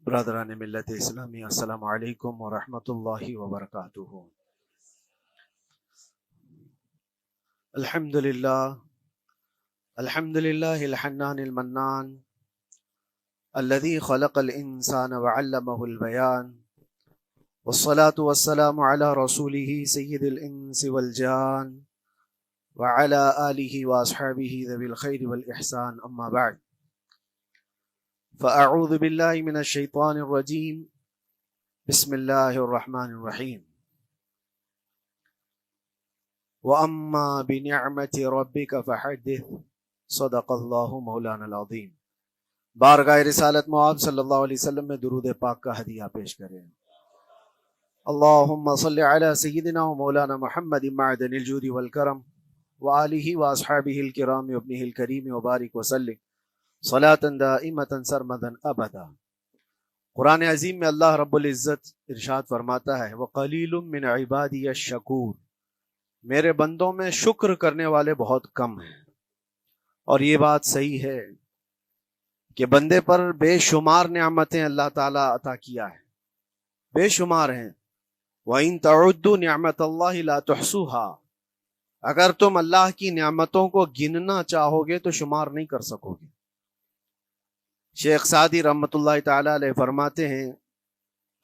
برادران ملت اسلامی، السلام علیکم ورحمۃ اللہ وبرکاتہ۔ الحمد للہ الحنان المنان الذي خلق الانسان وعلمه البيان، والصلاة والسلام على رسوله سید الانس والجان وعلى آلہ واصحابہ ذوی الخیر والاحسان، اما بعد، فاعوذ باللہ من الشیطان الرجیم، بسم اللہ الرحمن الرحیم۔ وَأَمَّا بِنِعْمَةِ رَبِّكَ فَحَدِّثْ، صدق اللہ مولانا العظیم۔ بارگاہ رسالت معاب صلی اللہ علیہ وسلم میں درود پاک کا ہدیہ پیش کریں۔ اللہم صلی علی سیدنا و مولانا محمد معدن الجود والکرم وآلہ واصحابہ الکرام وابنہ الکریم وبارک وسلم صلاة دائمة سرمدا ابدا۔ قرآن عظیم میں اللہ رب العزت ارشاد فرماتا ہے، وَقَلِيلٌ مِّنْ عِبَادِيَ الشَّكُورُ، میرے بندوں میں شکر کرنے والے بہت کم ہیں۔ اور یہ بات صحیح ہے کہ بندے پر بے شمار نعمتیں اللہ تعالیٰ عطا کیا ہے، بے شمار ہیں۔ وَإِن تَعُدُّوا نِعْمَةَ اللَّهِ لَا تُحْصُوهَا، اگر تم اللہ کی نعمتوں کو گننا چاہو گے تو شمار نہیں کر سکو گے۔ شیخ سعدی رحمۃ اللہ تعالیٰ علیہ فرماتے ہیں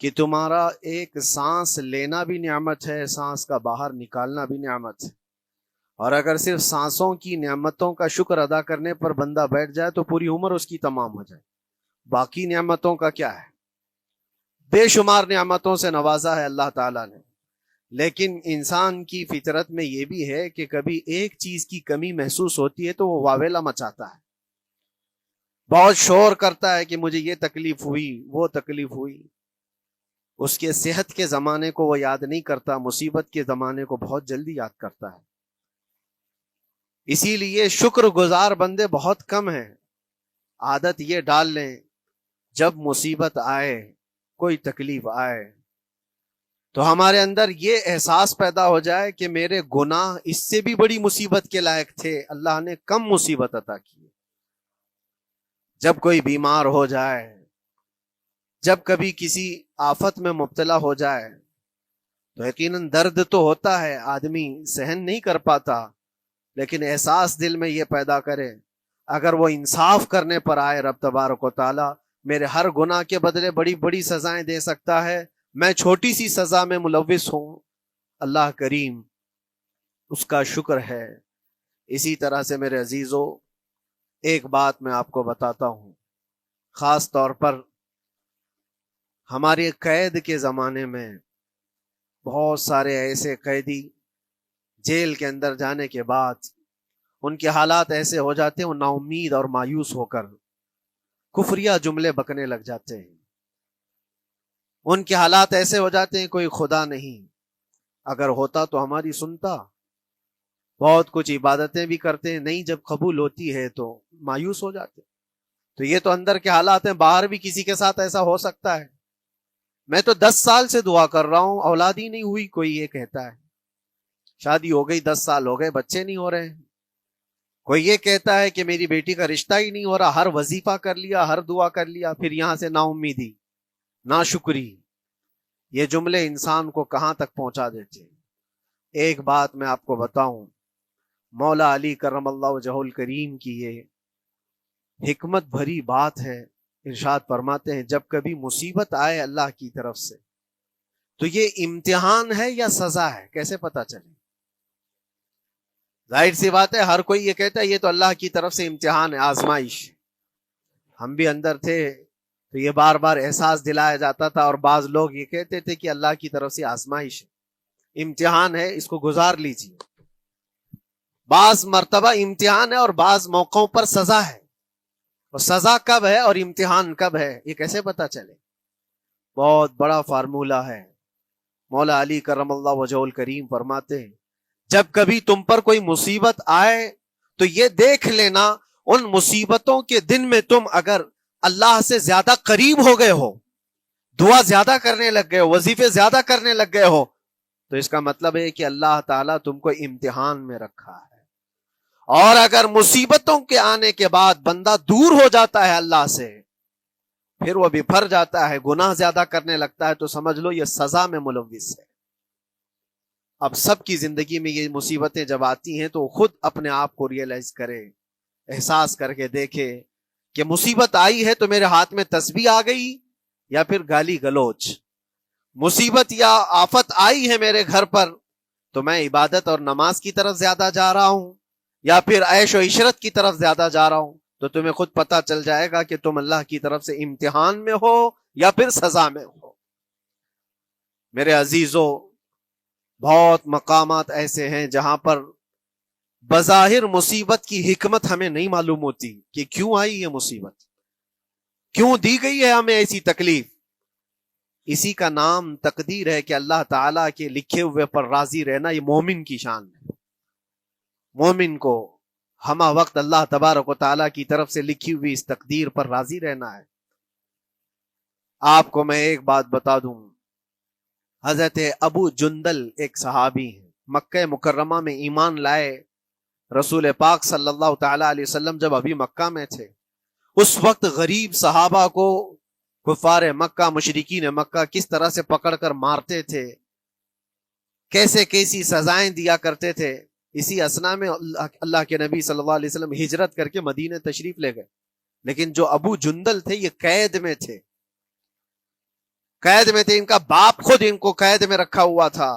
کہ تمہارا ایک سانس لینا بھی نعمت ہے، سانس کا باہر نکالنا بھی نعمت ہے، اور اگر صرف سانسوں کی نعمتوں کا شکر ادا کرنے پر بندہ بیٹھ جائے تو پوری عمر اس کی تمام ہو جائے، باقی نعمتوں کا کیا ہے؟ بے شمار نعمتوں سے نوازا ہے اللہ تعالیٰ نے، لیکن انسان کی فطرت میں یہ بھی ہے کہ کبھی ایک چیز کی کمی محسوس ہوتی ہے تو وہ واویلا مچاتا ہے، بہت شور کرتا ہے کہ مجھے یہ تکلیف ہوئی، وہ تکلیف ہوئی۔ اس کے صحت کے زمانے کو وہ یاد نہیں کرتا، مصیبت کے زمانے کو بہت جلدی یاد کرتا ہے۔ اسی لیے شکر گزار بندے بہت کم ہیں۔ عادت یہ ڈال لیں، جب مصیبت آئے، کوئی تکلیف آئے، تو ہمارے اندر یہ احساس پیدا ہو جائے کہ میرے گناہ اس سے بھی بڑی مصیبت کے لائق تھے، اللہ نے کم مصیبت عطا کی۔ جب کوئی بیمار ہو جائے، جب کبھی کسی آفت میں مبتلا ہو جائے تو یقیناً درد تو ہوتا ہے، آدمی سہن نہیں کر پاتا، لیکن احساس دل میں یہ پیدا کرے اگر وہ انصاف کرنے پر آئے رب تبارک و تعالی میرے ہر گناہ کے بدلے بڑی بڑی سزائیں دے سکتا ہے، میں چھوٹی سی سزا میں ملوث ہوں، اللہ کریم اس کا شکر ہے۔ اسی طرح سے میرے عزیزو، ایک بات میں آپ کو بتاتا ہوں، خاص طور پر ہمارے قید کے زمانے میں بہت سارے ایسے قیدی جیل کے اندر جانے کے بعد ان کے حالات ایسے ہو جاتے ہیں، وہ نا امید اور مایوس ہو کر کفریہ جملے بکنے لگ جاتے ہیں۔ ان کے حالات ایسے ہو جاتے ہیں کوئی خدا نہیں، اگر ہوتا تو ہماری سنتا، بہت کچھ عبادتیں بھی کرتے ہیں، نہیں جب قبول ہوتی ہے تو مایوس ہو جاتے۔ تو یہ تو اندر کے حالات ہیں، باہر بھی کسی کے ساتھ ایسا ہو سکتا ہے۔ میں تو 10 سال سے دعا کر رہا ہوں، اولاد ہی نہیں ہوئی، کوئی یہ کہتا ہے۔ شادی ہو گئی، 10 سال ہو گئے، بچے نہیں ہو رہے ہیں۔ کوئی یہ کہتا ہے کہ میری بیٹی کا رشتہ ہی نہیں ہو رہا، ہر وظیفہ کر لیا، ہر دعا کر لیا، پھر یہاں سے نا امیدی، نا شکری۔ یہ جملے انسان کو کہاں تک پہنچا دیتے ہیں۔ ایک بات میں آپ کو بتاؤں، مولا علی کرم اللہ وجہہ الکریم کی یہ حکمت بھری بات ہے، ارشاد فرماتے ہیں جب کبھی مصیبت آئے اللہ کی طرف سے تو یہ امتحان ہے یا سزا ہے، کیسے پتا چلے؟ ظاہر سی بات ہے، ہر کوئی یہ کہتا ہے یہ تو اللہ کی طرف سے امتحان ہے، آزمائش۔ ہم بھی اندر تھے تو یہ بار بار احساس دلایا جاتا تھا، اور بعض لوگ یہ کہتے تھے کہ اللہ کی طرف سے آزمائش ہے، امتحان ہے، اس کو گزار لیجیے۔ بعض مرتبہ امتحان ہے اور بعض موقعوں پر سزا ہے، اور سزا کب ہے اور امتحان کب ہے یہ کیسے پتا چلے؟ بہت بڑا فارمولہ ہے۔ مولا علی کرم اللہ وجہہ الکریم فرماتے ہیں جب کبھی تم پر کوئی مصیبت آئے تو یہ دیکھ لینا ان مصیبتوں کے دن میں تم اگر اللہ سے زیادہ قریب ہو گئے ہو، دعا زیادہ کرنے لگ گئے ہو، وظیفے زیادہ کرنے لگ گئے ہو، تو اس کا مطلب ہے کہ اللہ تعالیٰ تم کو امتحان میں رکھا ہے۔ اور اگر مصیبتوں کے آنے کے بعد بندہ دور ہو جاتا ہے اللہ سے، پھر وہ بفر جاتا ہے، گناہ زیادہ کرنے لگتا ہے، تو سمجھ لو یہ سزا میں ملوث ہے۔ اب سب کی زندگی میں یہ مصیبتیں جب آتی ہیں تو خود اپنے آپ کو ریئلائز کرے، احساس کر کے دیکھے کہ مصیبت آئی ہے تو میرے ہاتھ میں تسبیح آ گئی یا پھر گالی گلوچ، مصیبت یا آفت آئی ہے میرے گھر پر تو میں عبادت اور نماز کی طرف زیادہ جا رہا ہوں یا پھر عیش و عشرت کی طرف زیادہ جا رہا ہوں، تو تمہیں خود پتا چل جائے گا کہ تم اللہ کی طرف سے امتحان میں ہو یا پھر سزا میں ہو۔ میرے عزیزو، بہت مقامات ایسے ہیں جہاں پر بظاہر مصیبت کی حکمت ہمیں نہیں معلوم ہوتی کہ کیوں آئی یہ مصیبت، کیوں دی گئی ہے ہمیں ایسی تکلیف۔ اسی کا نام تقدیر ہے کہ اللہ تعالیٰ کے لکھے ہوئے پر راضی رہنا یہ مومن کی شان ہے۔ مومن کو ہمہ وقت اللہ تبارک و تعالیٰ کی طرف سے لکھی ہوئی اس تقدیر پر راضی رہنا ہے۔ آپ کو میں ایک بات بتا دوں، حضرت ابو جندل ایک صحابی ہیں، مکہ مکرمہ میں ایمان لائے۔ رسول پاک صلی اللہ تعالی علیہ وسلم جب ابھی مکہ میں تھے، اس وقت غریب صحابہ کو کفار مکہ، مشرکین مکہ کس طرح سے پکڑ کر مارتے تھے، کیسے کیسی سزائیں دیا کرتے تھے۔ اسی اسنا میں اللہ کے نبی صلی اللہ علیہ وسلم ہجرت کر کے مدینہ تشریف لے گئے، لیکن جو ابو جندل تھے یہ قید میں تھے، قید میں تھے، ان کا باپ خود ان کو قید میں رکھا ہوا تھا،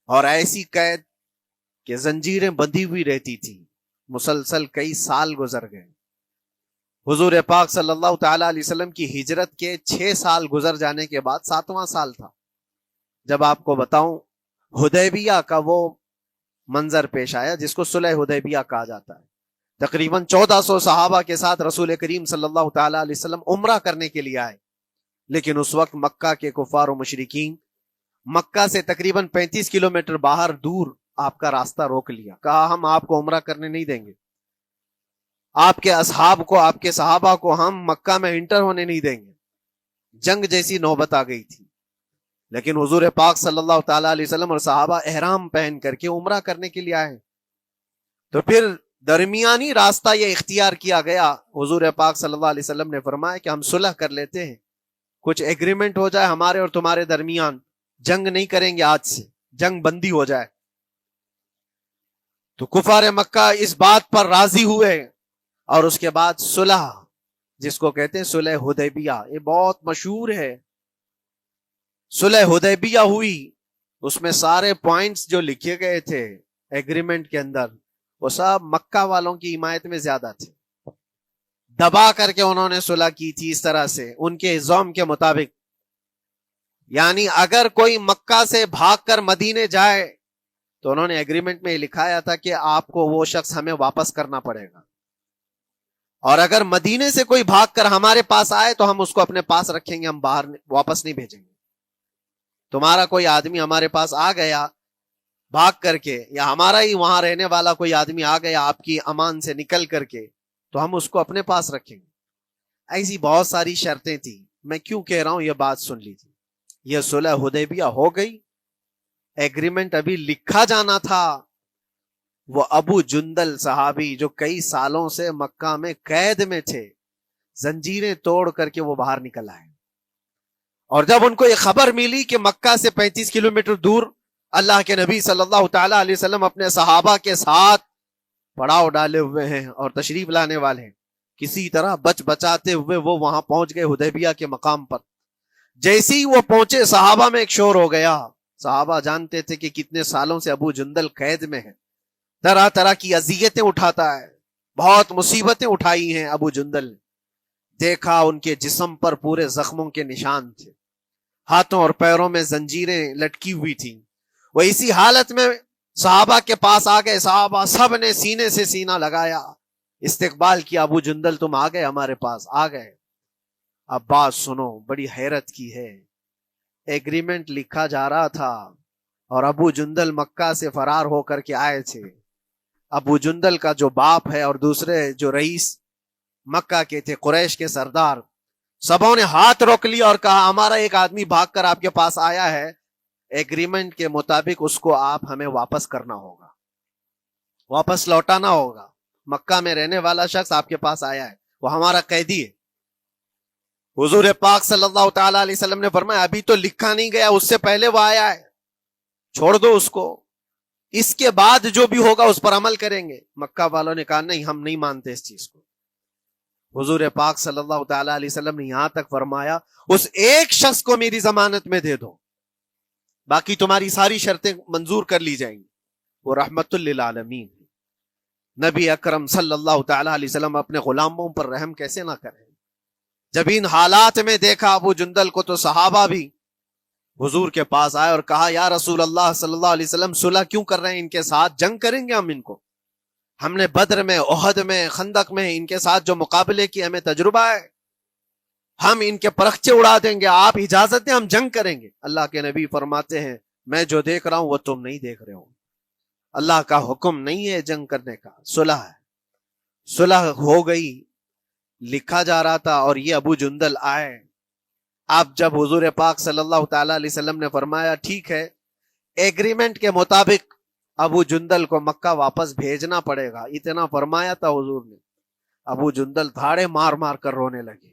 اور ایسی قید کہ زنجیریں بندھی ہوئی رہتی تھی، مسلسل کئی سال گزر گئے۔ حضور پاک صلی اللہ تعالی علیہ وسلم کی ہجرت کے 6 سال گزر جانے کے بعد 7واں سال تھا جب آپ کو بتاؤں حدیبیہ کا وہ منظر پیش آیا جس کو صلح حدیبیہ کہا جاتا ہے۔ تقریباً 1400 صحابہ کے ساتھ رسول کریم صلی اللہ تعالی علیہ وسلم عمرہ کرنے کے لیے آئے، لیکن اس وقت مکہ کے کفار و مشرکین مکہ سے تقریباً 35 کلومیٹر باہر دور آپ کا راستہ روک لیا، کہا ہم آپ کو عمرہ کرنے نہیں دیں گے، آپ کے اصحاب کو، آپ کے صحابہ کو ہم مکہ میں انٹر ہونے نہیں دیں گے۔ جنگ جیسی نوبت آ گئی تھی، لیکن حضور پاک صلی اللہ تعالی علیہ وسلم اور صحابہ احرام پہن کر کے عمرہ کرنے کے لیے آئے، تو پھر درمیانی راستہ یہ اختیار کیا گیا۔ حضور پاک صلی اللہ علیہ وسلم نے فرمایا کہ ہم صلح کر لیتے ہیں، کچھ ایگریمنٹ ہو جائے ہمارے اور تمہارے درمیان، جنگ نہیں کریں گے، آج سے جنگ بندی ہو جائے۔ تو کفار مکہ اس بات پر راضی ہوئے، اور اس کے بعد صلح، جس کو کہتے ہیں صلح حدیبیہ، یہ بہت مشہور ہے۔ صلح حدیبیہ ہوئی، اس میں سارے پوائنٹس جو لکھے گئے تھے ایگریمنٹ کے اندر وہ سب مکہ والوں کی حمایت میں زیادہ تھے، دبا کر کے انہوں نے صلح کی تھی اس طرح سے ان کے الزام کے مطابق، یعنی اگر کوئی مکہ سے بھاگ کر مدینے جائے تو انہوں نے ایگریمنٹ میں لکھایا تھا کہ آپ کو وہ شخص ہمیں واپس کرنا پڑے گا، اور اگر مدینے سے کوئی بھاگ کر ہمارے پاس آئے تو ہم اس کو اپنے پاس رکھیں گے، ہم باہر واپس نہیں بھیجیں گے۔ تمہارا کوئی آدمی ہمارے پاس آ گیا بھاگ کر کے، یا ہمارا ہی وہاں رہنے والا کوئی آدمی آ گیا آپ کی امان سے نکل کر کے، تو ہم اس کو اپنے پاس رکھیں گے۔ ایسی بہت ساری شرطیں تھیں۔ میں کیوں کہہ رہا ہوں یہ بات سن لیجیے۔ یہ صلح حدیبیہ ہو گئی، ایگریمنٹ ابھی لکھا جانا تھا۔ وہ ابو جندل صحابی جو کئی سالوں سے مکہ میں قید میں تھے، زنجیریں توڑ کر کے وہ باہر نکل آئے، اور جب ان کو یہ خبر ملی کہ مکہ سے 35 کلومیٹر دور اللہ کے نبی صلی اللہ تعالی علیہ وسلم اپنے صحابہ کے ساتھ پڑاؤ ڈالے ہوئے ہیں اور تشریف لانے والے ہیں، کسی طرح بچ بچاتے ہوئے وہ وہاں پہنچ گئے حدیبیہ کے مقام پر۔ جیسے ہی وہ پہنچے صحابہ میں ایک شور ہو گیا۔ صحابہ جانتے تھے کہ کتنے سالوں سے ابو جندل قید میں ہے، طرح طرح کی اذیتیں اٹھاتا ہے، بہت مصیبتیں اٹھائی ہیں ابو جندل نے۔ دیکھا ان کے جسم پر پورے زخموں کے نشان تھے، ہاتھوں اور پیروں میں زنجیریں لٹکی ہوئی تھیں۔ وہ اسی حالت میں صحابہ کے پاس آ گئے، صحابہ سب نے سینے سے سینہ لگایا، استقبال کیا، ابو جندل تم آ گئے ہمارے پاس، آ گئے۔ اب بات سنو، بڑی حیرت کی ہے، ایگریمنٹ لکھا جا رہا تھا اور ابو جندل مکہ سے فرار ہو کر کے آئے تھے۔ ابو جندل کا جو باپ ہے اور دوسرے جو رئیس مکہ کے تھے، قریش کے سردار، سبوں نے ہاتھ روک لیا اور کہا ہمارا ایک آدمی بھاگ کر آپ کے پاس آیا ہے، ایگریمنٹ کے مطابق اس کو آپ ہمیں واپس کرنا ہوگا، واپس لوٹانا ہوگا۔ مکہ میں رہنے والا شخص آپ کے پاس آیا ہے، وہ ہمارا قیدی ہے۔ حضور پاک صلی اللہ تعالی علیہ وسلم نے فرمایا ابھی تو لکھا نہیں گیا، اس سے پہلے وہ آیا ہے، چھوڑ دو اس کو، اس کے بعد جو بھی ہوگا اس پر عمل کریں گے۔ مکہ والوں نے کہا نہیں، ہم نہیں مانتے اس چیز کو۔ حضور پاک صلی اللہ تعالی علیہ وسلم نے یہاں تک فرمایا اس ایک شخص کو میری ضمانت میں دے دو، باقی تمہاری ساری شرطیں منظور کر لی جائیں گی۔ وہ رحمت للعالمین، نبی اکرم صلی اللہ تعالی علیہ وسلم اپنے غلاموں پر رحم کیسے نہ کریں۔ جب ان حالات میں دیکھا ابو جندل کو تو صحابہ بھی حضور کے پاس آئے اور کہا یا رسول اللہ صلی اللہ علیہ وسلم صلح کیوں کر رہے ہیں ان کے ساتھ؟ جنگ کریں گے ہم ان کو، ہم نے بدر میں، احد میں، خندق میں ان کے ساتھ جو مقابلے کی ہمیں تجربہ ہے، ہم ان کے پرخچے اڑا دیں گے، آپ اجازت دیں ہم جنگ کریں گے۔ اللہ کے نبی فرماتے ہیں میں جو دیکھ رہا ہوں وہ تم نہیں دیکھ رہے ہو، اللہ کا حکم نہیں ہے جنگ کرنے کا، صلح ہے۔ صلح ہو گئی، لکھا جا رہا تھا، اور یہ ابو جندل آئے۔ اب جب حضور پاک صلی اللہ تعالی علیہ وسلم نے فرمایا ٹھیک ہے، ایگریمنٹ کے مطابق ابو جندل کو مکہ واپس بھیجنا پڑے گا، اتنا فرمایا تھا حضور نے، ابو جندل دھاڑے مار مار کر رونے لگے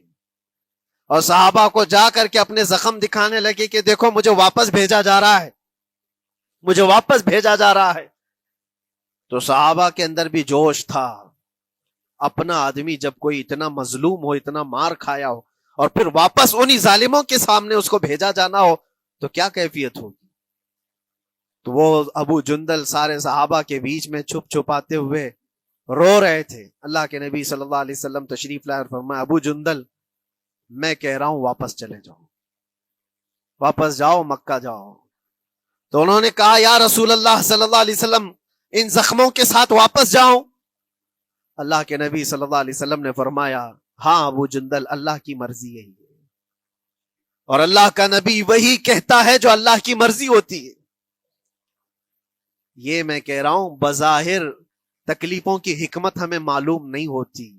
اور صحابہ کو جا کر کے اپنے زخم دکھانے لگے کہ دیکھو مجھے واپس بھیجا جا رہا ہے، مجھے واپس بھیجا جا رہا ہے۔ تو صحابہ کے اندر بھی جوش تھا، اپنا آدمی جب کوئی اتنا مظلوم ہو، اتنا مار کھایا ہو، اور پھر واپس انہی ظالموں کے سامنے اس کو بھیجا جانا ہو تو کیا کیفیت ہوگی۔ تو وہ ابو جندل سارے صحابہ کے بیچ میں چھپ چھپاتے ہوئے رو رہے تھے۔ اللہ کے نبی صلی اللہ علیہ وسلم تشریف لائے اور فرمایا ابو جندل میں کہہ رہا ہوں واپس چلے جاؤ، واپس جاؤ، مکہ جاؤ۔ تو انہوں نے کہا یا رسول اللہ صلی اللہ علیہ وسلم ان زخموں کے ساتھ واپس جاؤں؟ اللہ کے نبی صلی اللہ علیہ وسلم نے فرمایا ہاں ابو جندل، اللہ کی مرضی یہی ہے، اور اللہ کا نبی وہی کہتا ہے جو اللہ کی مرضی ہوتی ہے۔ یہ میں کہہ رہا ہوں بظاہر تکلیفوں کی حکمت ہمیں معلوم نہیں ہوتی،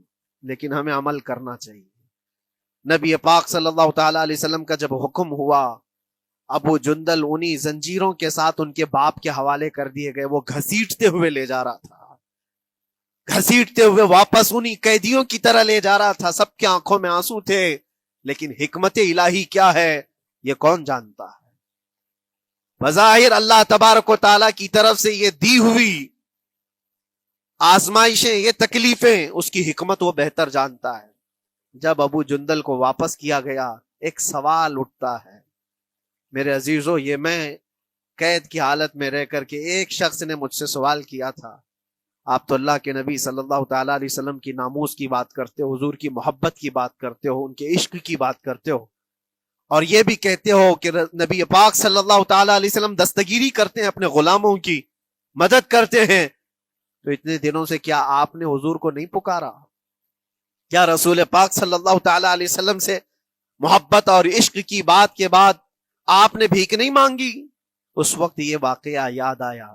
لیکن ہمیں عمل کرنا چاہیے۔ نبی پاک صلی اللہ تعالی علیہ وسلم کا جب حکم ہوا، ابو جندل انہی زنجیروں کے ساتھ ان کے باپ کے حوالے کر دیے گئے، وہ گھسیٹتے ہوئے لے جا رہا تھا، گھسیٹتے ہوئے واپس انہی قیدیوں کی طرح لے جا رہا تھا۔ سب کی آنکھوں میں آنسو تھے، لیکن حکمت الہی کیا ہے یہ کون جانتا ہے۔ بظاہر اللہ تبارک و تعالیٰ کی طرف سے یہ دی ہوئی آزمائشیں، یہ تکلیفیں، اس کی حکمت وہ بہتر جانتا ہے۔ جب ابو جندل کو واپس کیا گیا، ایک سوال اٹھتا ہے میرے عزیزو، یہ میں قید کی حالت میں رہ کر کے ایک شخص نے مجھ سے سوال کیا تھا، آپ تو اللہ کے نبی صلی اللہ تعالی علیہ وسلم کی ناموس کی بات کرتے ہو، حضور کی محبت کی بات کرتے ہو، ان کے عشق کی بات کرتے ہو، اور یہ بھی کہتے ہو کہ نبی پاک صلی اللہ تعالی علیہ وسلم دستگیری کرتے ہیں، اپنے غلاموں کی مدد کرتے ہیں، تو اتنے دنوں سے کیا آپ نے حضور کو نہیں پکارا؟ کیا رسول پاک صلی اللہ تعالی علیہ وسلم سے محبت اور عشق کی بات کے بعد آپ نے بھیک نہیں مانگی؟ اس وقت یہ واقعہ یاد آیا،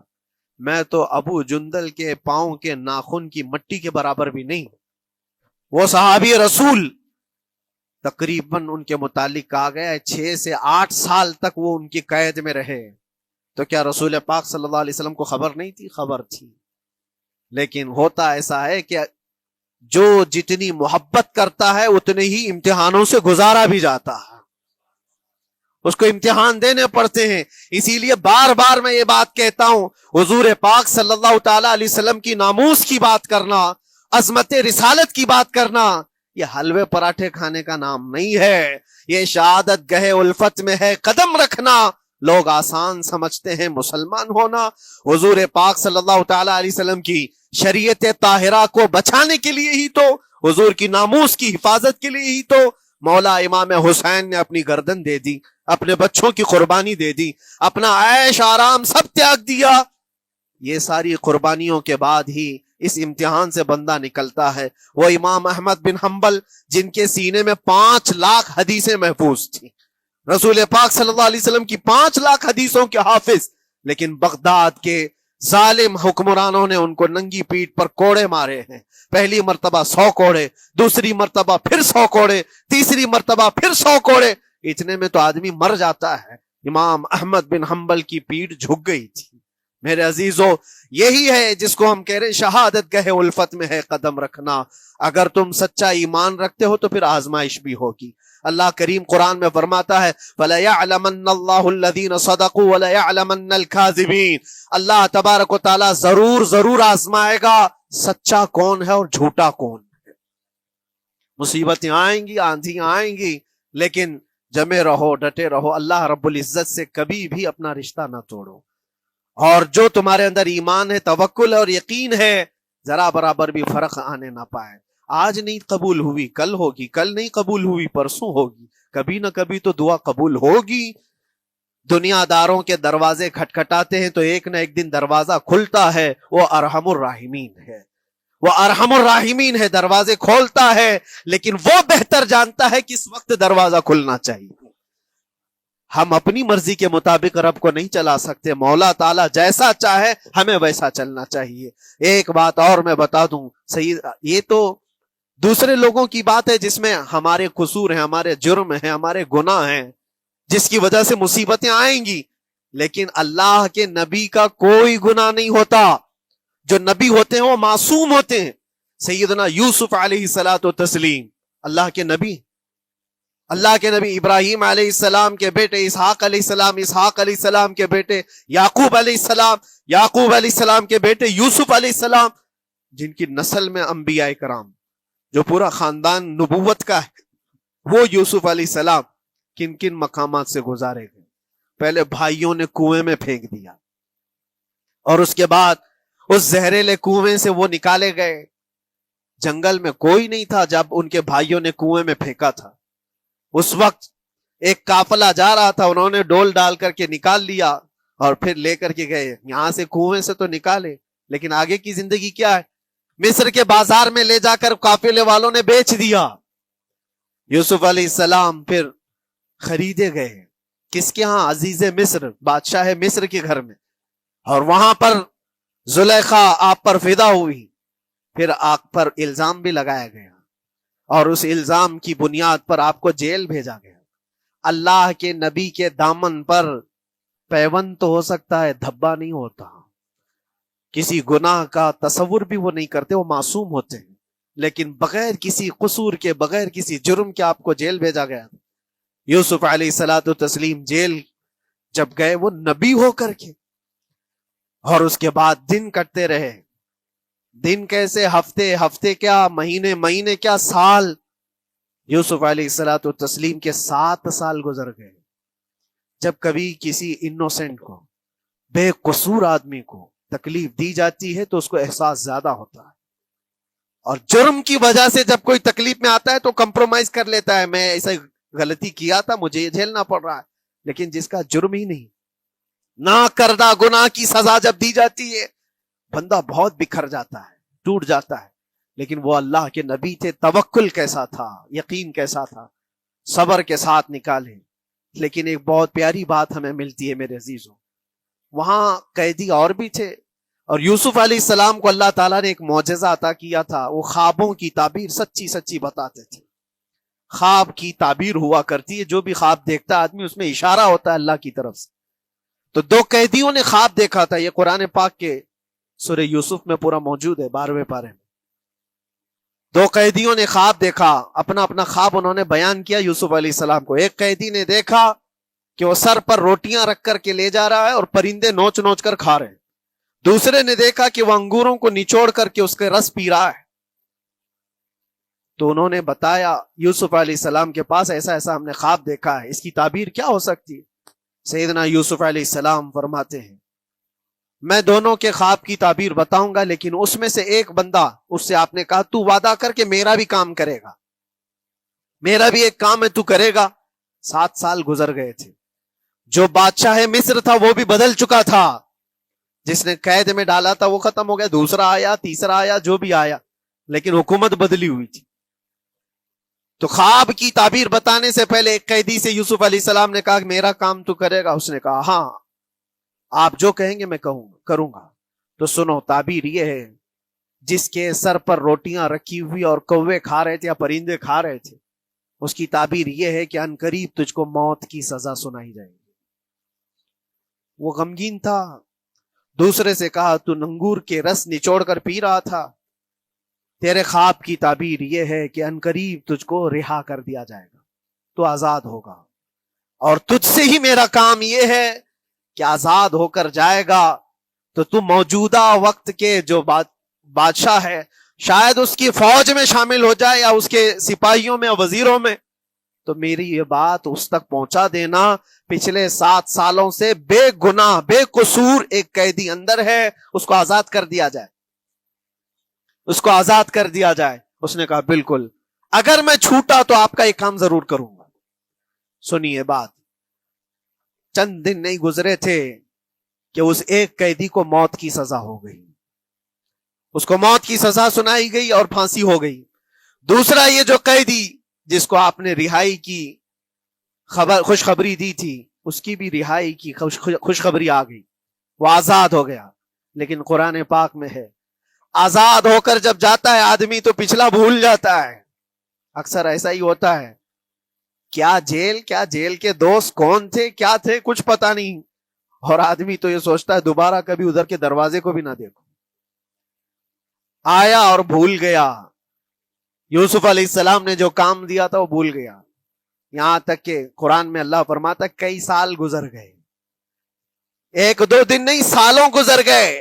میں تو ابو جندل کے پاؤں کے ناخن کی مٹی کے برابر بھی نہیں۔ وہ صحابی رسول تقریباً ان کے متعلق کہا گیا ہے 6 سے 8 سال تک وہ ان کی قید میں رہے، تو کیا رسول پاک صلی اللہ علیہ وسلم کو خبر نہیں تھی؟ خبر تھی، لیکن ہوتا ایسا ہے کہ جو جتنی محبت کرتا ہے اتنے ہی امتحانوں سے گزارا بھی جاتا ہے، اس کو امتحان دینے پڑتے ہیں۔ اسی لیے بار بار میں یہ بات کہتا ہوں، حضور پاک صلی اللہ تعالی علیہ وسلم کی ناموس کی بات کرنا، عظمت رسالت کی بات کرنا، یہ حلوے پراٹھے کھانے کا نام نہیں ہے، یہ شہادت گہے الفت میں ہے قدم رکھنا۔ لوگ آسان سمجھتے ہیں مسلمان ہونا، حضور پاک صلی اللہ تعالی علیہ وسلم کی شریعت طاہرہ کو بچانے کے لیے ہی تو، حضور کی ناموس کی حفاظت کے لیے ہی تو مولا امام حسین نے اپنی گردن دے دی، اپنے بچوں کی قربانی دے دی، اپنا عیش آرام سب تیاگ دیا۔ یہ ساری قربانیوں کے بعد ہی اس امتحان سے بندہ نکلتا ہے۔ وہ امام احمد بن حنبل جن کے سینے میں 5 لاکھ حدیثیں محفوظ تھیں، رسول پاک صلی اللہ علیہ وسلم کی 5 لاکھ حدیثوں کے حافظ، لیکن بغداد کے ظالم حکمرانوں نے ان کو ننگی پیٹھ پر کوڑے مارے ہیں، پہلی مرتبہ 100 کوڑے، دوسری مرتبہ پھر 100 کوڑے، تیسری مرتبہ پھر 100 کوڑے، اتنے میں تو آدمی مر جاتا ہے۔ امام احمد بن حنبل کی پیٹھ جھک گئی تھی۔ میرے عزیزو، یہی ہے جس کو ہم کہہ رہے شہادت گہے الفت میں ہے قدم رکھنا۔ اگر تم سچا ایمان رکھتے ہو تو پھر آزمائش بھی ہوگی، اللہ کریم قرآن میں فرماتا ہے فَلَيَعْلَمَنَّ اللَّهُ الَّذِينَ صَدَقُوا وَلَيَعْلَمَنَّ الْكَاذِبِينَ، اللہ تبارک و تعالیٰ ضرور آزمائے گا سچا کون ہے اور جھوٹا کون ہے۔ مصیبتیں آئیں گی، آندھیاں آئیں گی، لیکن جمے رہو، ڈٹے رہو، اللہ رب العزت سے کبھی بھی اپنا رشتہ نہ توڑو، اور جو تمہارے اندر ایمان ہے، توکل اور یقین ہے، ذرا برابر بھی فرق آنے نہ پائے۔ آج نہیں قبول ہوئی کل ہوگی، کل نہیں قبول ہوئی پرسوں ہوگی، کبھی نہ کبھی تو دعا قبول ہوگی۔ دنیا داروں کے دروازے کھٹکھٹاتے ہیں تو ایک نہ ایک دن دروازہ کھلتا ہے، وہ ارحم الراحمین ہے، وہ ارحم الراحمین ہے، دروازے کھولتا ہے، لیکن وہ بہتر جانتا ہے کس وقت دروازہ کھلنا چاہیے۔ ہم اپنی مرضی کے مطابق رب کو نہیں چلا سکتے، مولا تعالیٰ جیسا چاہے ہمیں ویسا چلنا چاہیے۔ ایک بات اور میں بتا دوں سید، یہ تو دوسرے لوگوں کی بات ہے جس میں ہمارے قصور ہیں، ہمارے جرم ہیں، ہمارے گناہ ہیں، جس کی وجہ سے مصیبتیں آئیں گی، لیکن اللہ کے نبی کا کوئی گناہ نہیں ہوتا۔ جو نبی ہوتے ہیں وہ معصوم ہوتے ہیں۔ سیدنا یوسف علیہ الصلوۃ والتسلیم اللہ کے نبی، اللہ کے نبی ابراہیم علیہ السلام کے بیٹے اسحاق علیہ السلام، اسحاق علیہ السلام کے بیٹے یعقوب علیہ السلام، یعقوب علیہ السلام کے بیٹے یوسف علیہ السلام، جن کی نسل میں انبیاء کرام، جو پورا خاندان نبوت کا ہے، وہ یوسف علیہ السلام کن کن مقامات سے گزارے گئے۔ پہلے بھائیوں نے کنویں میں پھینک دیا، اور اس کے بعد اس زہریلے کنویں سے وہ نکالے گئے۔ جنگل میں کوئی نہیں تھا جب ان کے بھائیوں نے کنویں میں پھینکا تھا۔ اس وقت ایک قافلہ جا رہا تھا، انہوں نے ڈول ڈال کر کے نکال لیا اور پھر لے کر کے گئے۔ یہاں سے کنویں سے تو نکالے، لیکن آگے کی زندگی کیا ہے؟ مصر کے بازار میں لے جا کر قافلے والوں نے بیچ دیا۔ یوسف علیہ السلام پھر خریدے گئے، کس کے ہاں؟ عزیز مصر، بادشاہ مصر کے گھر میں، اور وہاں پر زلیخا آپ پر فدا ہوئی، پھر آپ پر الزام بھی لگایا گیا، اور اس الزام کی بنیاد پر آپ کو جیل بھیجا گیا۔ اللہ کے نبی کے دامن پر پیوند تو ہو سکتا ہے، دھبا نہیں ہوتا۔ کسی گناہ کا تصور بھی وہ نہیں کرتے، وہ معصوم ہوتے ہیں، لیکن بغیر کسی قصور کے، بغیر کسی جرم کے آپ کو جیل بھیجا گیا۔ یوسف علیہ الصلوۃ والتسلیم جیل جب گئے، وہ نبی ہو کر کے، اور اس کے بعد دن کٹتے رہے۔ دن کیسے؟ ہفتے، ہفتے کیا مہینے، مہینے کیا سال۔ یوسف علیہ الصلوۃ والتسلیم کے 7 سال گزر گئے۔ جب کبھی کسی انوسنٹ کو، بے قصور آدمی کو تکلیف دی جاتی ہے تو اس کو احساس زیادہ ہوتا ہے، اور جرم کی وجہ سے جب کوئی تکلیف میں آتا ہے تو کمپرومائز کر لیتا ہے، میں ایسا غلطی کیا تھا، مجھے یہ جھیلنا پڑ رہا ہے۔ لیکن جس کا جرم ہی نہیں، نہ کردہ گناہ کی سزا جب دی جاتی ہے، بندہ بہت بکھر جاتا ہے، ٹوٹ جاتا ہے۔ لیکن وہ اللہ کے نبی تھے، توکل کیسا تھا، یقین کیسا تھا، صبر کے ساتھ نکالے۔ لیکن ایک بہت پیاری بات ہمیں ملتی ہے میرے عزیزوں، وہاں قیدی اور بھی تھے، اور یوسف علیہ السلام کو اللہ تعالیٰ نے ایک معجزہ عطا کیا تھا۔ وہ خوابوں کی تعبیر سچی سچی بتاتے تھے۔ خواب کی تعبیر ہوا کرتی ہے، جو بھی خواب دیکھتا آدمی اس میں اشارہ ہوتا ہے اللہ کی طرف سے۔ تو 2 قیدیوں نے خواب دیکھا تھا، یہ قرآن پاک کے سورہ یوسف میں پورا موجود ہے، 12ویں پارے میں۔ 2 قیدیوں نے خواب دیکھا، اپنا اپنا خواب انہوں نے بیان کیا یوسف علیہ السلام کو۔ ایک قیدی نے دیکھا کہ وہ سر پر روٹیاں رکھ کر کے لے جا رہا ہے اور پرندے نوچ نوچ کر کھا رہے ہیں۔ دوسرے نے دیکھا کہ وہ انگوروں کو نچوڑ کر کے اس کے رس پی رہا ہے۔ تو انہوں نے بتایا یوسف علیہ السلام کے پاس، ایسا ایسا ہم نے خواب دیکھا ہے، اس کی تعبیر کیا ہو سکتی ہے؟ سیدنا یوسف علیہ السلام فرماتے ہیں، میں دونوں کے خواب کی تعبیر بتاؤں گا، لیکن اس میں سے ایک بندہ، اس سے آپ نے کہا تو وعدہ کر کے میرا بھی کام کرے گا، میرا بھی ایک کام ہے تو کرے گا۔ 7 سال گزر گئے تھے، جو بادشاہ مصر تھا وہ بھی بدل چکا تھا، جس نے قید میں ڈالا تھا وہ ختم ہو گیا، دوسرا آیا، تیسرا آیا، جو بھی آیا، لیکن حکومت بدلی ہوئی تھی۔ تو خواب کی تعبیر بتانے سے پہلے ایک قیدی سے یوسف علیہ السلام نے کہا کہ میرا کام تو کرے گا؟ اس نے کہا ہاں، آپ جو کہیں گے میں کروں گا۔ تو سنو، تعبیر یہ ہے، جس کے سر پر روٹیاں رکھی ہوئی اور کوے کھا رہے تھے یا پرندے کھا رہے تھے، اس کی تعبیر یہ ہے کہ عنقریب تجھ کو موت کی سزا سنائی جائے گی۔ وہ غمگین تھا۔ دوسرے سے کہا تو انگور کے رس نچوڑ کر پی رہا تھا، تیرے خواب کی تعبیر یہ ہے کہ عنقریب تجھ کو رہا کر دیا جائے گا، تو آزاد ہوگا، اور تجھ سے ہی میرا کام یہ ہے کہ آزاد ہو کر جائے گا تو تم موجودہ وقت کے جو بادشاہ ہے شاید اس کی فوج میں شامل ہو جائے یا اس کے سپاہیوں میں وزیروں میں، تو میری یہ بات اس تک پہنچا دینا، پچھلے 7 سالوں سے بے گناہ بے قصور ایک قیدی اندر ہے، اس کو آزاد کر دیا جائے، اس کو آزاد کر دیا جائے۔ اس نے کہا بالکل، اگر میں چھوٹا تو آپ کا ایک کام ضرور کروں گا۔ سنیے بات، چند دن نہیں گزرے تھے کہ اس ایک قیدی کو موت کی سزا ہو گئی، اس کو موت کی سزا سنائی گئی اور پھانسی ہو گئی۔ دوسرا یہ جو قیدی جس کو آپ نے رہائی کی خوشخبری دی تھی، اس کی بھی رہائی کی خوشخبری آ گئی، وہ آزاد ہو گیا۔ لیکن قرآن پاک میں ہے آزاد ہو کر جب جاتا ہے آدمی تو پچھلا بھول جاتا ہے، اکثر ایسا ہی ہوتا ہے۔ کیا جیل کے دوست کون تھے کیا تھے کچھ پتا نہیں، اور آدمی تو یہ سوچتا ہے دوبارہ کبھی ادھر کے دروازے کو بھی نہ دیکھو، آیا اور بھول گیا۔ یوسف علیہ السلام نے جو کام دیا تھا وہ بھول گیا، یہاں تک کہ قرآن میں اللہ فرماتا کئی سال گزر گئے، 1-2 دن نہیں، سالوں گزر گئے،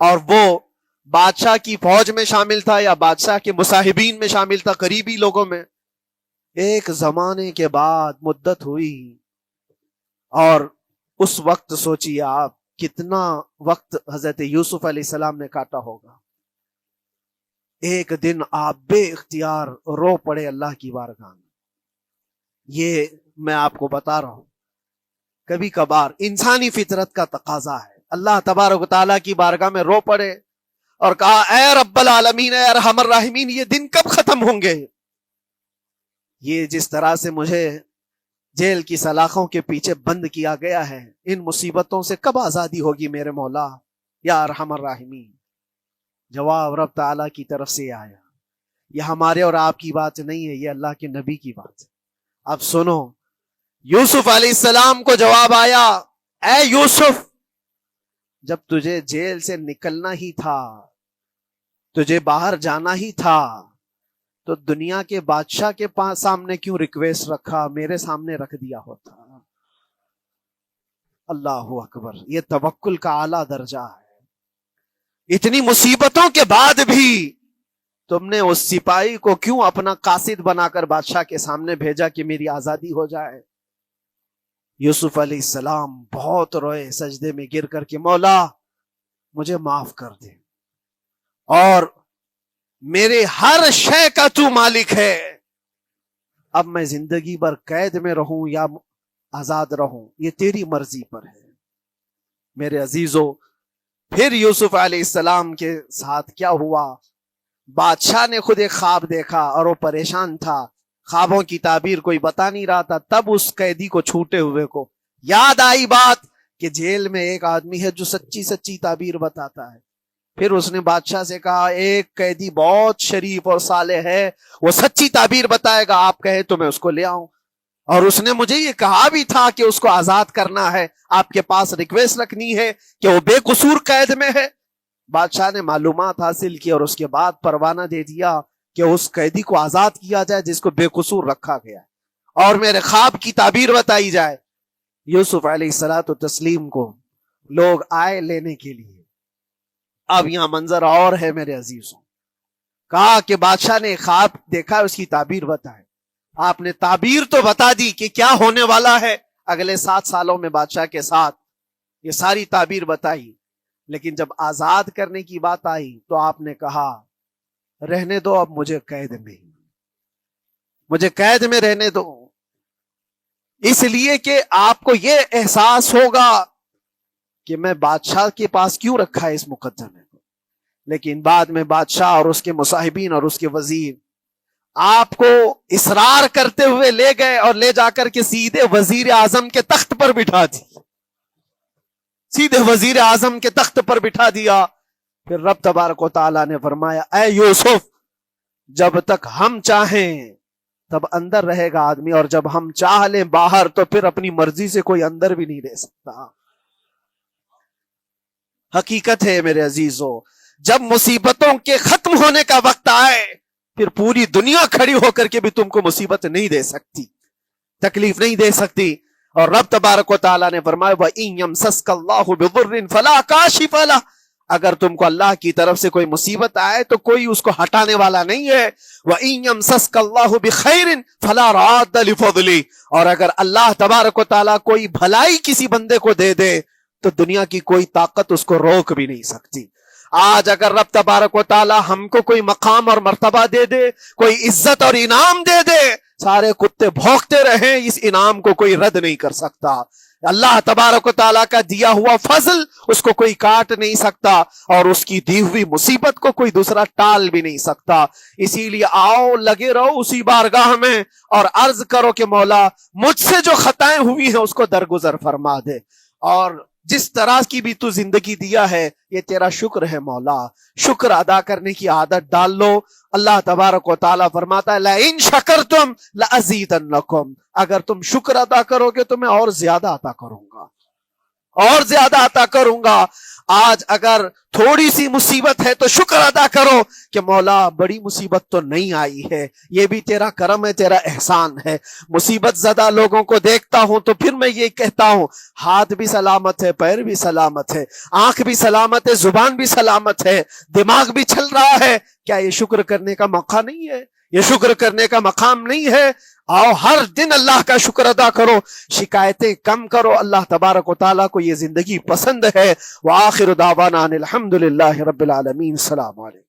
اور وہ بادشاہ کی فوج میں شامل تھا یا بادشاہ کے مصاحبین میں شامل تھا، قریبی لوگوں میں۔ ایک زمانے کے بعد مدت ہوئی، اور اس وقت سوچیے آپ کتنا وقت حضرت یوسف علیہ السلام نے کاٹا ہوگا۔ ایک دن آپ بے اختیار رو پڑے اللہ کی بارگاہ میں۔ یہ میں آپ کو بتا رہا ہوں، کبھی کبھار انسانی فطرت کا تقاضا ہے، اللہ تبارک و تعالیٰ کی بارگاہ میں رو پڑے اور کہا اے رب العالمین، اے ارحم الراحمین، یہ دن کب ختم ہوں گے؟ یہ جس طرح سے مجھے جیل کی سلاخوں کے پیچھے بند کیا گیا ہے، ان مصیبتوں سے کب آزادی ہوگی میرے مولا یا ارحم الراحمین؟ جواب رب تعالیٰ کی طرف سے آیا، یہ ہمارے اور آپ کی بات نہیں ہے، یہ اللہ کے نبی کی بات ہے۔ اب سنو، یوسف علیہ السلام کو جواب آیا، اے یوسف، جب تجھے جیل سے نکلنا ہی تھا، تجھے باہر جانا ہی تھا، تو دنیا کے بادشاہ کے پاس سامنے کیوں ریکویسٹ رکھا، میرے سامنے رکھ دیا ہوتا۔ اللہ اکبر، یہ توکل کا اعلیٰ درجہ ہے۔ اتنی مصیبتوں کے بعد بھی تم نے اس سپاہی کو کیوں اپنا قاصد بنا کر بادشاہ کے سامنے بھیجا کہ میری آزادی ہو جائے؟ یوسف علیہ السلام بہت روئے سجدے میں گر کر کے، مولا مجھے معاف کر دے، اور میرے ہر شے کا تو مالک ہے، اب میں زندگی بھر قید میں رہوں یا آزاد رہوں یہ تیری مرضی پر ہے۔ میرے عزیزو، پھر یوسف علیہ السلام کے ساتھ کیا ہوا؟ بادشاہ نے خود ایک خواب دیکھا اور وہ پریشان تھا، خوابوں کی تعبیر کوئی بتا نہیں رہا تھا۔ تب اس قیدی کو چھوٹے ہوئے کو یاد آئی بات کہ جیل میں ایک آدمی ہے جو سچی سچی تعبیر بتاتا ہے۔ پھر اس نے بادشاہ سے کہا ایک قیدی بہت شریف اور صالح ہے، وہ سچی تعبیر بتائے گا، آپ کہے تو میں اس کو لے آؤں، اور اس نے مجھے یہ کہا بھی تھا کہ اس کو آزاد کرنا ہے، آپ کے پاس ریکویسٹ رکھنی ہے کہ وہ بے قصور قید میں ہے۔ بادشاہ نے معلومات حاصل کی اور اس کے بعد پروانہ دے دیا کہ اس قیدی کو آزاد کیا جائے جس کو بے قصور رکھا گیا ہے، اور میرے خواب کی تعبیر بتائی جائے۔ یوسف علیہ الصلوۃ والتسلیم کو لوگ آئے لینے کے لیے۔ اب یہاں منظر اور ہے میرے عزیزوں، کہا کہ بادشاہ نے خواب دیکھا، اس کی تعبیر بتائے۔ آپ نے تعبیر تو بتا دی کہ کیا ہونے والا ہے اگلے 7 سالوں میں بادشاہ کے ساتھ، یہ ساری تعبیر بتائی، لیکن جب آزاد کرنے کی بات آئی تو آپ نے کہا رہنے دو، اب مجھے قید میں رہنے دو، اس لیے کہ آپ کو یہ احساس ہوگا کہ میں بادشاہ کے پاس کیوں رکھا ہے اس مقدمے کو۔ لیکن بعد میں بادشاہ اور اس کے مصاحبین اور اس کے وزیر آپ کو اصرار کرتے ہوئے لے گئے اور لے جا کر کے سیدھے وزیر اعظم کے تخت پر بٹھا دی، سیدھے وزیر اعظم کے تخت پر بٹھا دیا۔ پھر رب تبارک و تعالیٰ نے فرمایا اے یوسف، جب تک ہم چاہیں تب اندر رہے گا آدمی، اور جب ہم چاہ لیں باہر تو پھر اپنی مرضی سے کوئی اندر بھی نہیں رہ سکتا۔ حقیقت ہے میرے عزیزو، جب مصیبتوں کے ختم ہونے کا وقت آئے پھر پوری دنیا کھڑی ہو کر کے بھی تم کو مصیبت نہیں دے سکتی۔ تکلیف نہیں دے سکتی. اور رب تبارک و تعالیٰ نے فرمایا وَإِن يَمْسَسْكَ اللَّهُ بِضُرٍّ فَلَا كَاشِفَ لَهُ، اگر تم کو اللہ کی طرف سے کوئی مصیبت آئے تو کوئی اس کو ہٹانے والا نہیں ہے. وَإِن يَمْسَسْكَ اللَّهُ بِخَيْرٍ فَلَا رَادَّ لِفَضْلِهِ، اور اگر اللہ تبارک و تعالیٰ کوئی بھلائی کسی بندے کو دے دے تو دنیا کی کوئی طاقت اس کو روک بھی نہیں سکتی. آج اگر رب تبارک و تعالیٰ ہم کو کوئی مقام اور مرتبہ دے دے، کوئی عزت اور انعام دے دے، سارے کتے بھونکتے رہیں، اس انعام کو کوئی رد نہیں کر سکتا. اللہ تبارک و تعالیٰ کا دیا ہوا فضل اس کو کوئی کاٹ نہیں سکتا، اور اس کی دی ہوئی مصیبت کو کوئی دوسرا ٹال بھی نہیں سکتا. اسی لیے آؤ لگے رہو اسی بارگاہ میں اور عرض کرو کہ مولا مجھ سے جو خطائیں ہوئی ہیں اس کو درگزر فرما دے، اور جس طرح کی بھی تو زندگی دیا ہے یہ تیرا شکر ہے مولا. شکر ادا کرنے کی عادت ڈال لو. اللہ تبارک و تعالیٰ فرماتا ہے لَإِن شَكَرْتُمْ لَأَزِيدَنَّكُمْ، اگر تم شکر ادا کرو گے تو میں اور زیادہ عطا کروں گا، اور زیادہ عطا کروں گا. آج اگر تھوڑی سی مصیبت ہے تو شکر ادا کرو کہ مولا بڑی مصیبت تو نہیں آئی ہے، یہ بھی تیرا کرم ہے، تیرا احسان ہے. مصیبت زدہ لوگوں کو دیکھتا ہوں تو پھر میں یہ کہتا ہوں ہاتھ بھی سلامت ہے، پیر بھی سلامت ہے، آنکھ بھی سلامت ہے، زبان بھی سلامت ہے، دماغ بھی چل رہا ہے. کیا یہ شکر کرنے کا موقع نہیں ہے؟ یہ شکر کرنے کا مقام نہیں ہے؟ آؤ ہر دن اللہ کا شکر ادا کرو، شکایتیں کم کرو. اللہ تبارک و تعالیٰ کو یہ زندگی پسند ہے. وآخر دعوانا ان الحمد للہ رب العالمین. السلام علیکم.